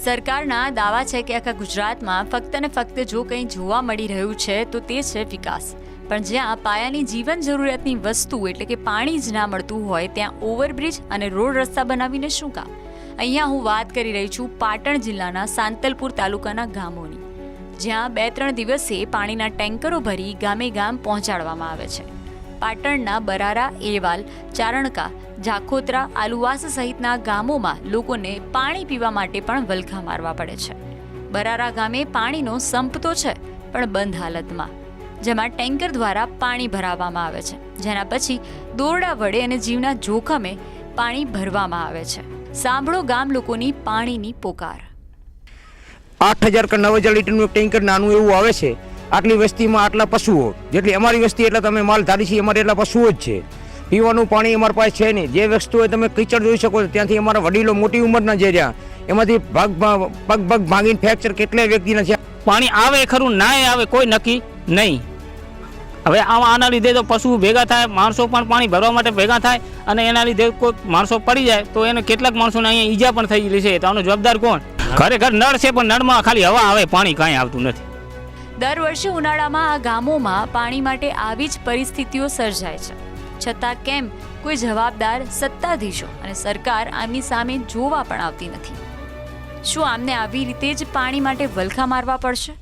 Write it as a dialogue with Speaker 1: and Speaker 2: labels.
Speaker 1: સરકારના દાવા છે કે આખા ગુજરાતમાં ફક્ત ને ફક્ત જો કંઈ જોવા મળી રહ્યું છે તો તે છે વિકાસ, પણ જ્યાં પાયાની જીવન જરૂરિયાતની વસ્તુ એટલે કે પાણી જ ના મળતું હોય ત્યાં ઓવરબ્રિજ અને રોડ રસ્તા બનાવીને શું કામ? અહીંયા હું વાત કરી રહી છું પાટણ જિલ્લાના સાંતલપુર તાલુકાના ગામોની, જ્યાં 2-3 દિવસે પાણીના ટેન્કરો ભરી ગામે ગામ પહોંચાડવામાં આવે છે. પાટણના બરારા, એવાલ, ચારણકા, જાખોત્રા, આલુવાસ સહિતના ગામોમાં લોકોને પાણી પીવા માટે પણ વલખા મારવા પડે છે. બરારા ગામે પાણીનો સંપ તો છે પણ બંધ હાલતમાં, જેમાં ટેન્કર દ્વારા પાણી ભરાવવામાં આવે છે, જેના પછી દોરડા વડે અને જીવના જોખમે પાણી ભરવામાં આવે છે. સાંભળો ગામ લોકોની પાણીની પોકાર.
Speaker 2: 8000 કે 9000 લીટરનું ટેન્કર નાનું એવું આવે છે. આટલી વસ્તીમાં આટલા પશુઓ, જેટલી અમારી વસ્તી એટલા તમે માલ ધારી છીએ, અમારે એટલા પશુઓ જ છે. પીવાનું પાણી અમારી પાસે છે નહીં. જે વસ્તુઓ તમે કીચડ જોઈ શકો છો, ત્યાંથી અમારા વડીલો મોટી ઉંમરના જે રહ્યા એમાંથી પગ ભાંગીને ફ્રેક્ચર કેટલાય વ્યક્તિના છે.
Speaker 3: પાણી આવે ખરું, ના આવે કોઈ નક્કી નહીં. હવે આના લીધે તો પશુ ભેગા થાય, માણસો પણ પાણી ભરવા માટે ભેગા થાય, અને એના લીધે કોઈ માણસો પડી જાય તો એને કેટલાક માણસોને અહીંયા ઈજા પણ થઈ ગઈ છે. તો આનો જવાબદાર કોણ? ખરેખર નળ છે પણ નળમાં ખાલી હવા આવે, પાણી કાંઈ આવતું નથી.
Speaker 1: દર વર્ષે ઉનાળામાં આ ગામોમાં પાણી માટે આવી જ પરિસ્થિતિઓ સર્જાય છે, છતાં કેમ કોઈ જવાબદાર સત્તાધીશો અને સરકાર આમની સામે જોવા પણ આવતી નથી? શું આમને આવી રીતે જ પાણી માટે વલખા મારવા પડશે?